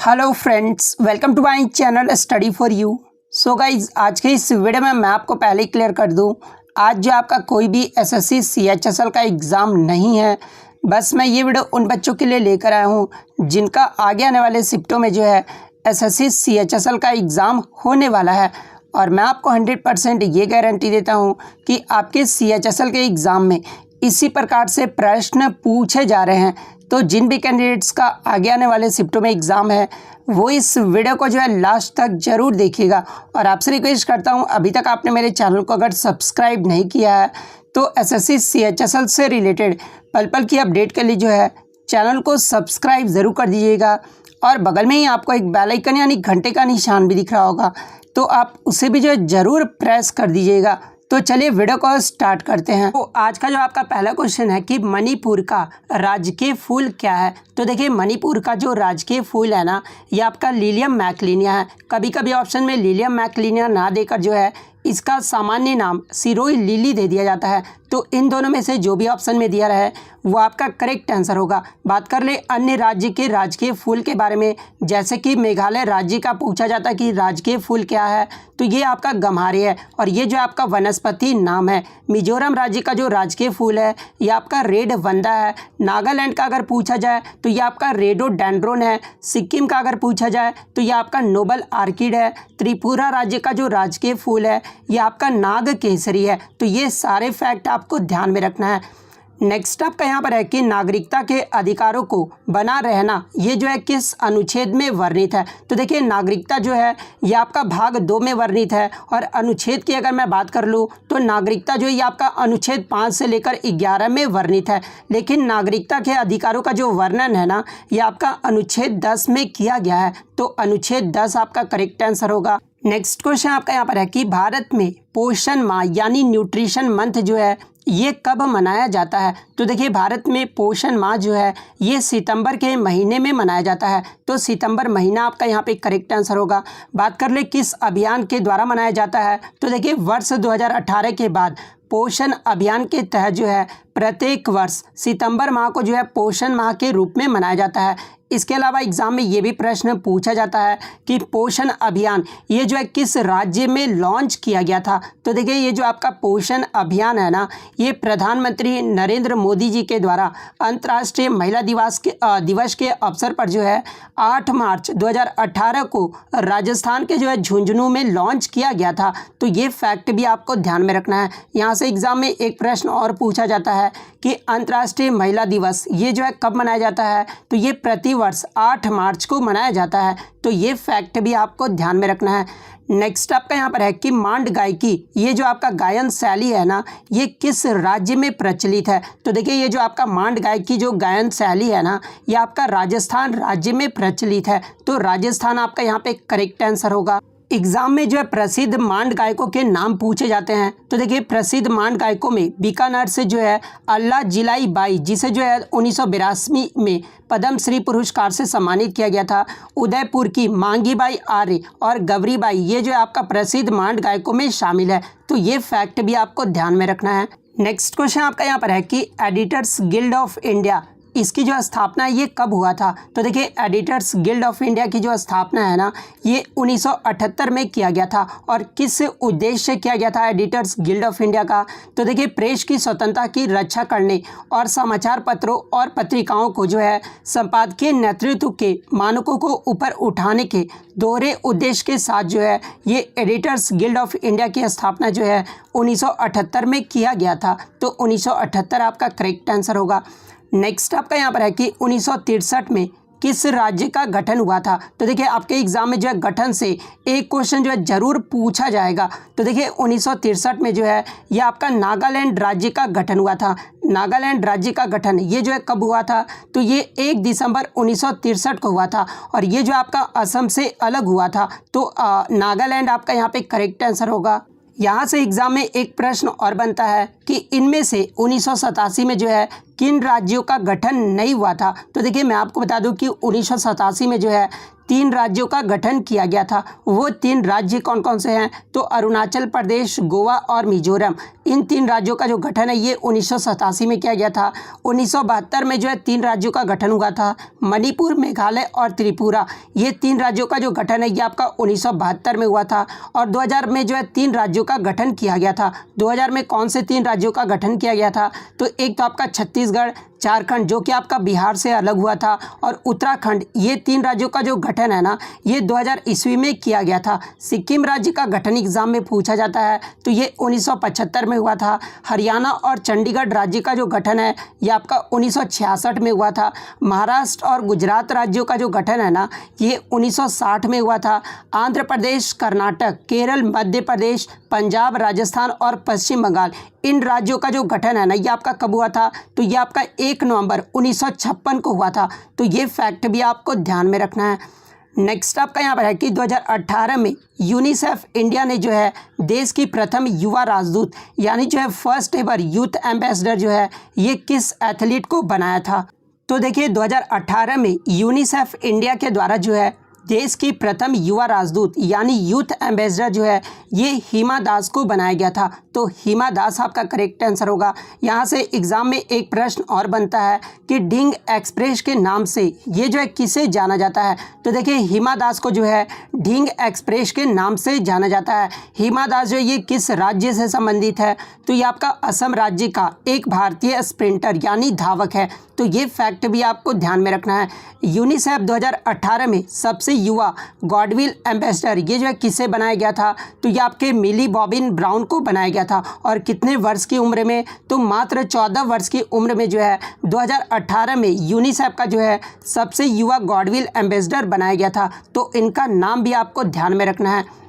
Hello friends, welcome to my channel study for you. So guys, आज के इस video में मैं आपको पहले ही क्लियर कर दूं, आज जो आपका कोई भी एसएससी सीएचएसएल का एग्ज़ाम नहीं है। बस मैं ये वीडियो उन बच्चों के लिए लेकर आया हूं जिनका आगे आने वाले शिफ्टों में जो है एसएससी सीएचएसएल का एग्ज़ाम होने वाला है। और मैं आपको 100% ये गारंटी देता हूँ कि आपके सीएचएसएल के एग्ज़ाम में इसी प्रकार से प्रश्न पूछे जा रहे हैं। तो जिन भी कैंडिडेट्स का आगे आने वाले शिफ्टों में एग्ज़ाम है वो इस वीडियो को जो है लास्ट तक ज़रूर देखिएगा। और आपसे रिक्वेस्ट करता हूं, अभी तक आपने मेरे चैनल को अगर सब्सक्राइब नहीं किया है तो एसएससी सीएचएसएल से रिलेटेड पल पल की अपडेट के लिए जो है चैनल को सब्सक्राइब ज़रूर कर दीजिएगा। और बगल में ही आपको एक बेल आइकन यानी घंटे का निशान भी दिख रहा होगा, तो आप उसे भी जो है ज़रूर प्रेस कर दीजिएगा। तो चलिए वीडियो को स्टार्ट करते हैं। तो आज का जो आपका पहला क्वेश्चन है कि मणिपुर का राजकीय फूल क्या है। तो देखिए, मणिपुर का जो राजकीय फूल है ना, ये आपका लिलियम मैकलिनिया है। कभी कभी ऑप्शन में लिलियम मैकलिनिया ना देकर जो है इसका सामान्य नाम सिरोई लिली दे दिया जाता है। तो इन दोनों में से जो भी ऑप्शन में दिया रहा है वो आपका करेक्ट आंसर होगा। बात कर ले अन्य राज्य के राजकीय फूल के बारे में, जैसे कि मेघालय राज्य का पूछा जाता है कि राजकीय फूल क्या है, तो ये आपका गम्हारी है और ये जो आपका वनस्पति नाम है। मिजोरम राज्य का जो राजकीय फूल है ये आपका रेड वंदा है। नागालैंड का अगर पूछा जाए तो ये आपका रेडोडेंड्रोन है। सिक्किम का अगर पूछा जाए तो ये आपका नोबल आर्किड है। त्रिपुरा राज्य का जो राजकीय फूल है ये आपका नाग केसरी है। तो ये सारे फैक्ट आपको ध्यान में रखना है। नेक्स्ट आपका यहाँ पर है कि नागरिकता के अधिकारों को बना रहना, ये जो है किस अनुच्छेद में वर्णित है। तो देखिए, नागरिकता जो है ये आपका भाग 2 में वर्णित है। और अनुच्छेद की अगर मैं बात कर लूँ तो नागरिकता जो है ये आपका अनुच्छेद 5 से लेकर 11 में वर्णित है। लेकिन नागरिकता के अधिकारों का जो वर्णन है ना, ये आपका अनुच्छेद 10 में किया गया है। तो अनुच्छेद 10 आपका करेक्ट आंसर होगा। नेक्स्ट क्वेश्चन आपका यहाँ पर है कि भारत में पोषण माह यानी न्यूट्रिशन मंथ जो है ये कब मनाया जाता है। तो देखिए, भारत में पोषण माह जो है ये सितंबर के महीने में मनाया जाता है। तो सितंबर महीना आपका यहाँ पे करेक्ट आंसर होगा। बात कर ले किस अभियान के द्वारा मनाया जाता है, तो देखिए वर्ष 2018 के बाद पोषण अभियान के तहत जो है प्रत्येक वर्ष सितंबर माह को जो है पोषण माह के रूप में मनाया जाता है। इसके अलावा एग्जाम में ये भी प्रश्न पूछा जाता है कि पोषण अभियान ये जो है किस राज्य में लॉन्च किया गया था। तो देखिए, ये जो आपका पोषण अभियान है ना, ये प्रधानमंत्री नरेंद्र मोदी जी के द्वारा अंतर्राष्ट्रीय महिला दिवस के अवसर पर जो है 8 मार्च 2018 को राजस्थान के जो है झुंझुनू में लॉन्च किया गया था। तो ये फैक्ट भी आपको ध्यान में रखना है। यहाँ से एग्जाम में एक प्रश्न और पूछा जाता है कि अंतर्राष्ट्रीय महिला दिवस ये जो है कब मनाया जाता है। तो ये प्रति वर्ष 8 मार्च को मनाया जाता है। तो ये फैक्ट भी आपको ध्यान में रखना है। नेक्स्ट आपका यहाँ पर है कि मांड गायकी ये जो आपका गायन शैली है ना, ये किस राज्य में प्रचलित है। तो देखिए, ये जो आपका मांड गायकी जो गायन शैली है ना, ये आपका राजस्थान राज्य में प्रचलित है। तो राजस्थान आपका यहाँ पे करेक्ट आंसर होगा। एग्जाम में जो है प्रसिद्ध मांड गायकों के नाम पूछे जाते हैं। तो देखिए, प्रसिद्ध मांड गायकों में बीकानेर से जो है अल्लाह जिलाई बाई, जिसे जो है 1982 में पद्म श्री पुरस्कार से सम्मानित किया गया था। उदयपुर की मांगी बाई आर्य और गवरी बाई ये जो है आपका प्रसिद्ध मांड गायकों में शामिल है। तो ये फैक्ट भी आपको ध्यान में रखना है। नेक्स्ट क्वेश्चन आपका यहाँ पर है कि एडिटर्स गिल्ड ऑफ इंडिया इसकी जो स्थापना है ये कब हुआ था। तो देखिए, एडिटर्स गिल्ड ऑफ इंडिया की जो स्थापना है ना, ये 1978 में किया गया था। और किस उद्देश्य से किया गया था एडिटर्स गिल्ड ऑफ इंडिया का। तो देखिए, प्रेस की स्वतंत्रता की रक्षा करने और समाचार पत्रों और पत्रिकाओं को जो है संपादकीय नेतृत्व के मानकों को ऊपर उठाने के दोहरे उद्देश्य के साथ जो है ये एडिटर्स गिल्ड ऑफ इंडिया की स्थापना जो है 1978 में किया गया था। तो 1978 आपका करेक्ट आंसर होगा। नेक्स्ट आपका यहाँ पर है कि 1963 में किस राज्य का गठन हुआ था। तो देखिए, आपके एग्जाम में जो है गठन से एक क्वेश्चन जो है जरूर पूछा जाएगा। तो देखिए, 1963 में जो है ये आपका नागालैंड राज्य का गठन हुआ था। नागालैंड राज्य का गठन ये जो है कब हुआ था, तो ये 1 दिसंबर 1963 को हुआ था। और ये जो आपका असम से अलग हुआ था। तो नागालैंड आपका यहाँ पे करेक्ट आंसर होगा। यहाँ से एग्जाम में एक प्रश्न और बनता है कि इनमें से 1987 में जो है किन राज्यों का गठन नहीं हुआ था। तो देखिए, मैं आपको बता दूं कि 1987 में जो है 3 राज्यों का गठन किया गया था। वो 3 राज्य कौन कौन से हैं? तो अरुणाचल प्रदेश, गोवा और मिजोरम। इन 3 राज्यों का जो गठन है ये 1987 में किया गया था। 1972 में जो है 3 राज्यों का गठन हुआ था। मणिपुर, मेघालय और त्रिपुरा, ये 3 राज्यों का जो गठन है ये आपका 1972 में हुआ था। और 2000 में जो है 3 राज्यों का गठन किया गया था। 2000 में कौन से 3 राज्यों का गठन किया गया था? तो एक तो आपका छत्तीसगढ़, झारखंड जो कि आपका बिहार से अलग हुआ था, और उत्तराखंड, ये 3 राज्यों का जो गठन है ना ये 2000 ईस्वी में किया गया था। सिक्किम राज्य का गठन एग्जाम में पूछा जाता है तो ये 1975 में हुआ था। हरियाणा और चंडीगढ़ राज्य का जो गठन है ये आपका 1966 में हुआ था। महाराष्ट्र और गुजरात राज्यों का जो गठन है ना ये 1960 में हुआ था। आंध्र प्रदेश, कर्नाटक, केरल, मध्य प्रदेश, पंजाब, राजस्थान और पश्चिम बंगाल, इन राज्यों का जो गठन है ना ये आपका कब हुआ था? तो ये आपका 1 नवंबर 1956 को हुआ था। तो ये फैक्ट भी आपको ध्यान में रखना है। नेक्स्ट आपका यहाँ पर है कि 2018 में यूनिसेफ इंडिया ने जो है देश की प्रथम युवा राजदूत यानी जो है फर्स्ट एवर यूथ एम्बेसडर जो है ये किस एथलीट को बनाया था? तो देखिए 2018 में यूनिसेफ इंडिया के द्वारा जो है देश की प्रथम युवा राजदूत यानी यूथ एम्बेसडर जो है ये हिमा दास को बनाया गया था। तो हिमा दास आपका करेक्ट आंसर होगा। यहाँ से एग्जाम में एक प्रश्न और बनता है कि ढींग एक्सप्रेस के नाम से ये जो है किसे जाना जाता है? तो देखिए हिमा दास को जो है ढींग एक्सप्रेस के नाम से जाना जाता है। हिमा दास जो ये किस राज्य से संबंधित है? तो ये आपका असम राज्य का एक भारतीय स्प्रिंटर यानी धावक है। तो ये फैक्ट भी आपको ध्यान में रखना है। यूनिसेफ 2018 में सबसे युवा गॉडविल एम्बेसडर ये जो है किसे बनाया गया था? तो ये आपके मिली बॉबिन ब्राउन को बनाया गया था। और कितने वर्ष की उम्र में? तो मात्र 14 वर्ष की उम्र में जो है 2018 में यूनिसेफ का जो है सबसे युवा गॉडविल एम्बेसडर बनाया गया था। तो इनका नाम भी आपको ध्यान में रखना है।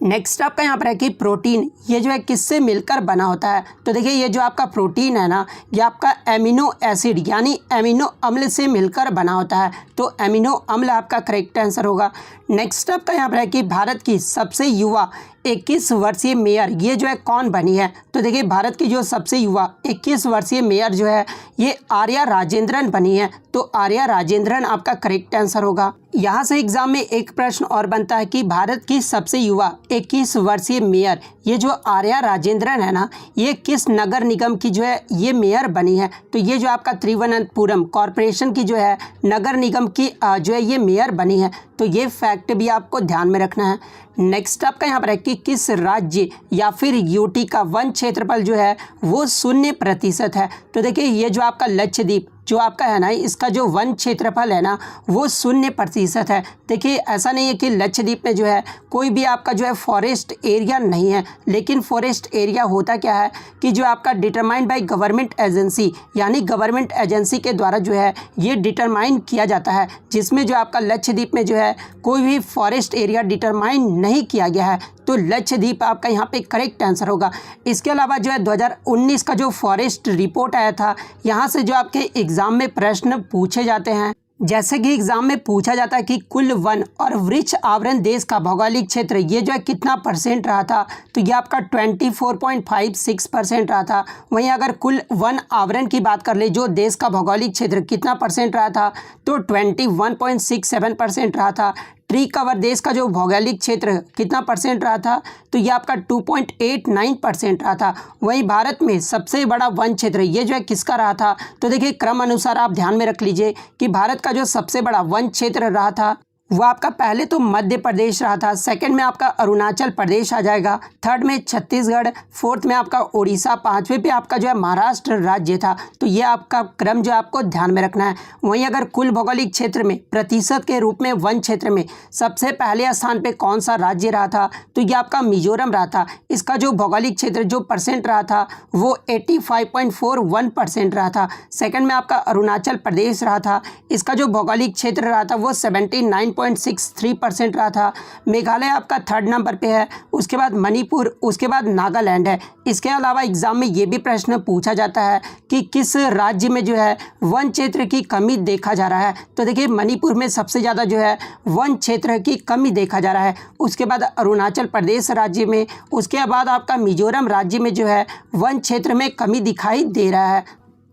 नेक्स्ट आपका यहाँ पर है कि प्रोटीन ये जो है किससे मिलकर बना होता है? तो देखिए ये जो आपका प्रोटीन है ना ये आपका एमिनो एसिड यानी एमिनो अम्ल से मिलकर बना होता है। तो एमिनो अम्ल आपका करेक्ट आंसर होगा। नेक्स्ट आपका यहाँ पर है कि भारत की सबसे युवा 21 वर्षीय मेयर ये जो है कौन बनी है? तो देखिए भारत की जो सबसे युवा 21 वर्षीय मेयर जो है ये आर्या राजेंद्रन बनी है। तो आर्या राजेंद्रन आपका करेक्ट आंसर होगा। यहाँ से एग्जाम में एक प्रश्न और बनता है कि भारत की सबसे युवा 21 वर्षीय मेयर ये जो आर्या राजेंद्रन है ना ये किस नगर निगम की जो है ये मेयर बनी है? तो ये जो आपका तिरुवनंतपुरम कॉरपोरेशन की जो है नगर निगम की जो है ये मेयर बनी है। तो ये फैक्ट भी आपको ध्यान में रखना है। नेक्स्ट आपका यहाँ पर है कि किस राज्य या फिर यूटी का वन क्षेत्रफल जो है वो 0% है? तो देखिए ये जो आपका लक्षद्वीप जो आपका है ना इसका जो वन क्षेत्रफल है ना वो 0% है। देखिए ऐसा नहीं है कि लक्षद्वीप में जो है कोई भी आपका जो है फॉरेस्ट एरिया नहीं है, लेकिन फॉरेस्ट एरिया होता क्या है कि जो आपका डिटरमाइंड बाय गवर्नमेंट एजेंसी यानी गवर्नमेंट एजेंसी के द्वारा जो है ये डिटरमाइन किया जाता है, जिसमें जो आपका लक्षद्वीप में जो है कोई भी फॉरेस्ट एरिया डिटरमाइन नहीं किया गया है। तो लक्षद्वीप आपका यहाँ पे करेक्ट आंसर होगा। इसके अलावा जो है 2019 का जो फॉरेस्ट रिपोर्ट आया था यहाँ से जो आपके एग्जाम में प्रश्न पूछे जाते हैं, जैसे कि एग्जाम में पूछा जाता है कि कुल वन और वृक्ष आवरण देश का भौगोलिक क्षेत्र ये जो है कितना % रहा था? तो ये आपका 24.56% रहा था। वहीं अगर कुल वन आवरण की बात कर ले जो देश का भौगोलिक क्षेत्र कितना % रहा था? तो 21.67% रहा था। ट्री कवर देश का जो भौगोलिक क्षेत्र कितना % रहा था? तो ये आपका 2.89% रहा था। वहीं भारत में सबसे बड़ा वन क्षेत्र ये जो है किसका रहा था? तो देखिए क्रम अनुसार आप ध्यान में रख लीजिए कि भारत का जो सबसे बड़ा वन क्षेत्र रहा था वो आपका पहले तो मध्य प्रदेश रहा था, सेकंड में आपका अरुणाचल प्रदेश आ जाएगा, थर्ड में छत्तीसगढ़, फोर्थ में आपका उड़ीसा, पांचवें पे आपका जो है महाराष्ट्र राज्य था। तो ये आपका क्रम जो आपको ध्यान में रखना है। वहीं अगर कुल भौगोलिक क्षेत्र में प्रतिशत के रूप में वन क्षेत्र में सबसे पहले स्थान पे कौन सा राज्य रहा था? तो ये आपका मिजोरम रहा था। इसका जो भौगोलिक क्षेत्र जो % रहा था वो 85.41% रहा था। सेकंड में आपका अरुणाचल प्रदेश रहा था, इसका जो भौगोलिक क्षेत्र रहा था वो 79.63% रहा था। मेघालय आपका थर्ड नंबर पे है, उसके बाद मणिपुर, उसके बाद नागालैंड है। इसके अलावा एग्जाम में ये भी प्रश्न पूछा जाता है कि किस राज्य में जो है वन क्षेत्र की कमी देखा जा रहा है? तो देखिए मणिपुर में सबसे ज़्यादा जो है वन क्षेत्र की कमी देखा जा रहा है, उसके बाद अरुणाचल प्रदेश राज्य में, उसके बाद आपका मिजोरम राज्य में जो है वन क्षेत्र में कमी दिखाई दे रहा है।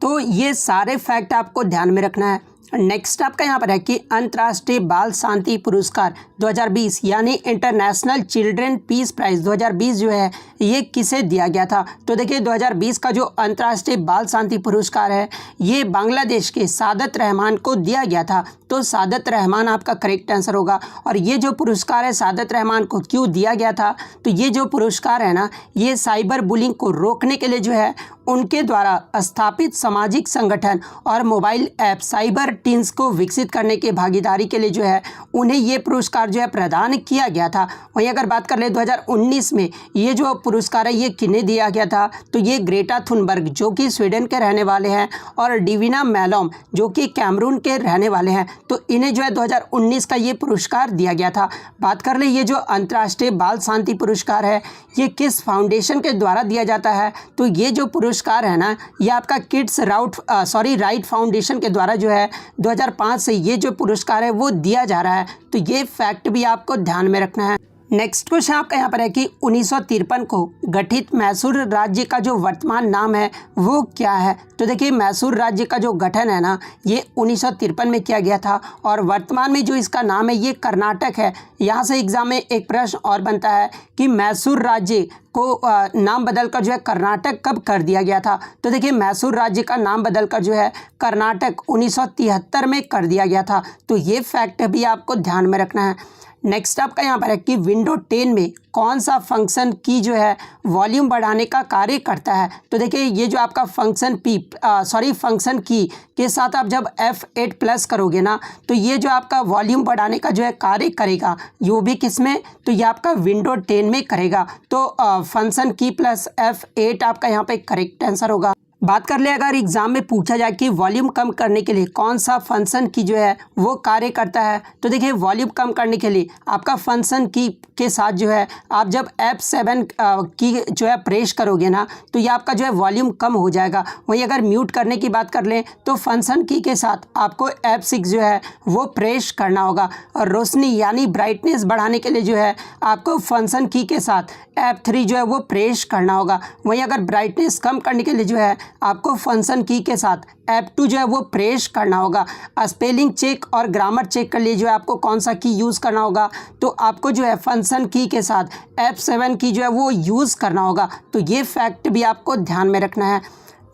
तो ये सारे फैक्ट आपको ध्यान में रखना है। नेक्स्ट आपका यहाँ पर है कि अंतर्राष्ट्रीय बाल शांति पुरस्कार 2020 यानी इंटरनेशनल चिल्ड्रन पीस प्राइज़ 2020 जो है ये किसे दिया गया था। तो देखिए 2020 का जो अंतर्राष्ट्रीय बाल शांति पुरस्कार है ये बांग्लादेश के सादत रहमान को दिया गया था। तो सादत रहमान आपका करेक्ट आंसर होगा। और ये जो पुरस्कार है सादत रहमान को क्यों दिया गया था, तो ये जो पुरस्कार है ना ये साइबर बुलिंग को रोकने के लिए जो है उनके द्वारा स्थापित सामाजिक संगठन और मोबाइल ऐप साइबर टीन्स को विकसित करने की भागीदारी के लिए जो है उन्हें ये पुरस्कार जो है प्रदान किया गया था। वहीं अगर बात कर ले 2019 में ये जो पुरस्कार है ये किन्हें दिया गया था, तो ये ग्रेटा थुनबर्ग जो कि स्वीडन के रहने वाले हैं और डिविना मैलोम जो कि कैमरून के रहने वाले हैं, तो इन्हें जो है 2019 का ये पुरस्कार दिया गया था। बात कर ले ये जो अंतर्राष्ट्रीय बाल शांति पुरस्कार है ये किस फाउंडेशन के द्वारा दिया जाता है, तो ये जो पुरस्कार है ना ये आपका किड्स राइट फाउंडेशन के द्वारा जो है 2005 से ये जो पुरस्कार है वो दिया जा रहा है। तो ये फैक्ट भी आपको ध्यान में रखना है। नेक्स्ट क्वेश्चन आपका यहाँ पर है कि 1953 को गठित मैसूर राज्य का जो वर्तमान नाम है वो क्या है। तो देखिए मैसूर राज्य का जो गठन है ना ये 1953 में किया गया था और वर्तमान में जो इसका नाम है ये कर्नाटक है। यहाँ से एग्जाम में एक प्रश्न और बनता है कि मैसूर राज्य को नाम बदलकर जो है कर्नाटक कब कर दिया गया था। तो देखिए मैसूर राज्य का नाम बदलकर जो है कर्नाटक 1973 में कर दिया गया था। तो ये फैक्ट भी आपको ध्यान में रखना है। नेक्स्ट आपका यहाँ पर है कि विंडो 10 में कौन सा फंक्शन की जो है वॉल्यूम बढ़ाने का कार्य करता है। तो देखिए ये जो आपका फंक्शन की के साथ आप जब F8 प्लस करोगे ना तो ये जो आपका वॉल्यूम बढ़ाने का जो है कार्य करेगा, ये भी किस में, तो ये आपका विंडो 10 में करेगा। तो फंक्शन की प्लस F8 आपका यहाँ पे करेक्ट आंसर होगा। बात कर ले अगर एग्जाम में पूछा जाए कि वॉल्यूम कम करने के लिए कौन सा फंक्शन की जो है वो कार्य करता है, तो देखिए वॉल्यूम कम करने के लिए आपका फंक्शन की के साथ जो है आप जब F7 की जो है प्रेस करोगे ना तो ये आपका जो है वॉल्यूम कम हो जाएगा। वहीं अगर म्यूट करने की बात कर लें तो फंक्शन की के साथ आपको F6 जो है वो प्रेस करना होगा। और रोशनी यानी ब्राइटनेस बढ़ाने के लिए जो है आपको फंक्शन की के साथ F3 जो है वो प्रेस करना होगा। वहीं अगर ब्राइटनेस कम करने के लिए जो है आपको फंक्शन की के साथ F2 जो है वो प्रेस करना होगा। स्पेलिंग चेक और ग्रामर चेक के लिए जो है आपको कौन सा की यूज़ करना होगा, तो आपको जो है फंक्शन की के साथ F7 की जो है वो यूज़ करना होगा। तो ये फैक्ट भी आपको ध्यान में रखना है।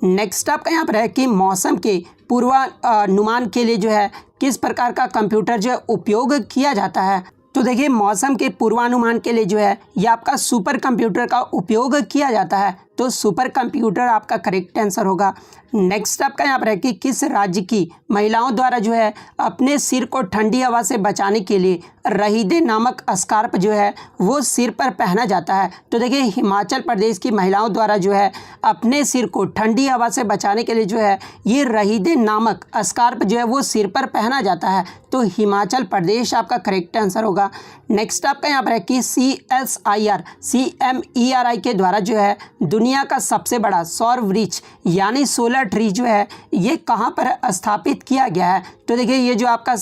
नेक्स्ट आपका यहाँ पर है कि मौसम के पूर्वानुमान के लिए जो है किस प्रकार का कंप्यूटर जो है उपयोग किया जाता है। तो देखिए मौसम के पूर्वानुमान के लिए जो है ये आपका सुपर कंप्यूटर का उपयोग किया जाता है। तो सुपर कंप्यूटर आपका करेक्ट आंसर होगा। नेक्स्ट आपका यहाँ पर है कि किस राज्य की महिलाओं द्वारा जो है अपने सिर को ठंडी हवा से बचाने के लिए रहीदे नामक स्कार्फ जो है वो सिर पर पहना जाता है। तो देखिए हिमाचल प्रदेश की महिलाओं द्वारा जो है अपने सिर को ठंडी हवा से बचाने के लिए जो है ये रहीदे नामक स्कार्फ जो है वो सिर पर पहना जाता है। तो हिमाचल प्रदेश आपका करेक्ट आंसर होगा। नेक्स्ट आपका यहाँ पर है कि CMERI के द्वारा जो है दुनिया का सबसे बड़ा सौर वृक्ष यानी सोलर ट्री जो है ये कहाँ पर स्थापित किया गया है। तो देखिए ये जो आपका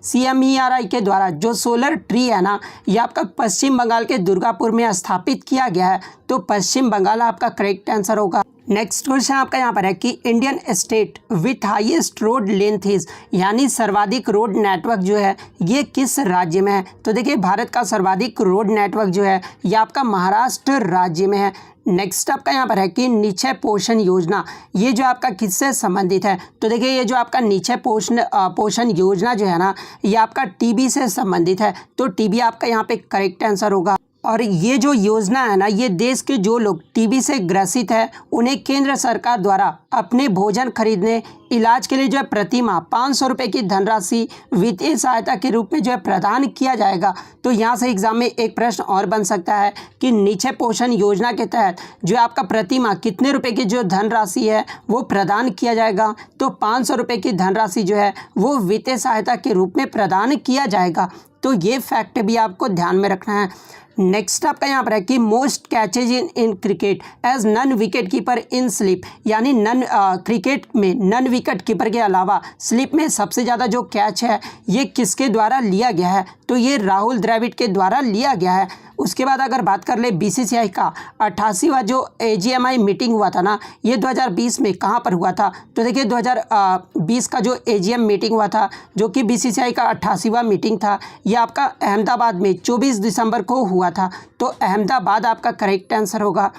CMERI के द्वारा जो सोलर ट्री है ना ये आपका पश्चिम बंगाल के दुर्गापुर में स्थापित किया गया है। तो पश्चिम बंगाल आपका करेक्ट आंसर होगा। नेक्स्ट क्वेश्चन आपका यहाँ पर है कि Indian state with highest road length यानी सर्वाधिक रोड नेटवर्क जो है ये किस राज्य में है। तो देखिए भारत का सर्वाधिक रोड नेटवर्क जो है ये आपका महाराष्ट्र राज्य में है। नेक्स्ट आपका यहाँ पर है कि निक्षय पोषण योजना ये जो आपका किससे संबंधित है। तो देखिए ये जो आपका निक्षय पोषण योजना जो है ना ये आपका टीबी से संबंधित है। तो टीबी आपका यहाँ पे करेक्ट आंसर होगा। और ये जो योजना है ना ये देश के जो लोग टीबी से ग्रसित है उन्हें केंद्र सरकार द्वारा अपने भोजन खरीदने इलाज के लिए जो है प्रति माह 500 रुपये की धनराशि वित्तीय सहायता के रूप में जो है प्रदान किया जाएगा। तो यहाँ से एग्जाम में एक प्रश्न और बन सकता है कि निक्षय पोषण योजना के तहत जो आपका प्रति माह कितने रुपए की जो धनराशि है वो प्रदान किया जाएगा। तो 500 रुपये की धनराशि जो है वो वित्तीय सहायता के रूप में प्रदान किया जाएगा। तो ये फैक्ट भी आपको ध्यान में रखना है। नेक्स्ट आपका यहाँ पर है कि most catches in cricket as non wicket keeper in slip यानी क्रिकेट में नन विकेट कीपर के अलावा स्लिप में सबसे ज़्यादा जो कैच है ये किसके द्वारा लिया गया है। तो ये राहुल द्रविड़ के द्वारा लिया गया है। उसके बाद अगर बात कर ले बीसीसीआई का 88वां जो AGMI मीटिंग हुआ था ना, ये 2020 में कहाँ पर हुआ था? तो देखिए 2020 का जो AGM मीटिंग हुआ था, जो कि बीसीसीआई का 88वां मीटिंग था, ये आपका अहमदाबाद में 24 दिसंबर को हुआ था। तो अहमदाबाद आपका करेक्ट आंसर होगा।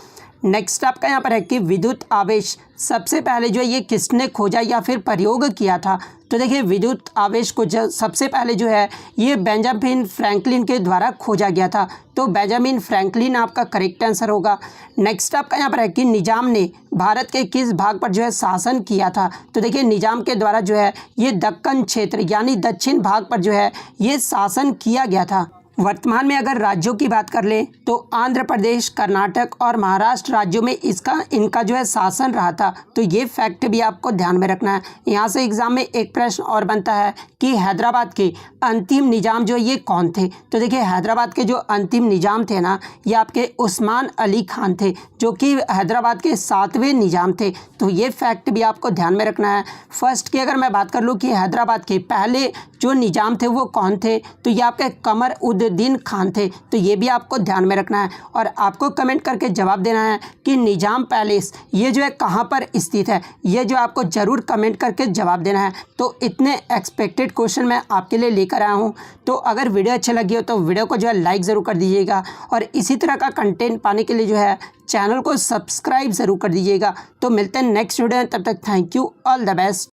नेक्स्ट आपका यहाँ पर है कि विद्युत आवेश सबसे पहले जो है ये किसने खोजा या फिर प्रयोग किया था? तो देखिए विद्युत आवेश को सबसे पहले जो है ये बेंजामिन फ्रैंकलिन के द्वारा खोजा गया था। तो बेंजामिन फ्रैंकलिन आपका करेक्ट आंसर होगा। नेक्स्ट आपका यहाँ पर है कि निजाम ने भारत के किस भाग पर जो है शासन किया था? तो देखिए निजाम के द्वारा जो है ये दक्कन क्षेत्र यानी दक्षिण भाग पर जो है ये शासन किया गया था। वर्तमान में अगर राज्यों की बात कर लें तो आंध्र प्रदेश, कर्नाटक और महाराष्ट्र राज्यों में इनका जो है शासन रहा था। तो ये फैक्ट भी आपको ध्यान में रखना है। यहाँ से एग्जाम में एक प्रश्न और बनता है कि हैदराबाद के अंतिम निजाम जो ये कौन थे? तो देखिए हैदराबाद के जो अंतिम निजाम थे ना, ये आपके उस्मान अली खान थे, जो कि हैदराबाद के 7वें निजाम थे। तो ये फैक्ट भी आपको ध्यान में रखना है। फर्स्ट की अगर मैं बात कर लूँ कि हैदराबाद के पहले जो निजाम थे वो कौन थे, तो ये आपके कमर उद्दीन खान थे। तो ये भी आपको ध्यान में रखना है और आपको कमेंट करके जवाब देना है कि निजाम पैलेस ये जो है कहाँ पर स्थित है। ये जो आपको ज़रूर कमेंट करके जवाब देना है। तो इतने एक्सपेक्टेड क्वेश्चन मैं आपके लिए लेकर आया हूँ। तो अगर वीडियो अच्छी लगी हो तो वीडियो को जो है लाइक ज़रूर कर दीजिएगा और इसी तरह का कंटेंट पाने के लिए जो है चैनल को सब्सक्राइब ज़रूर कर दीजिएगा। तो मिलते हैं नेक्स्ट वीडियो में, तब तक thank you, all the best.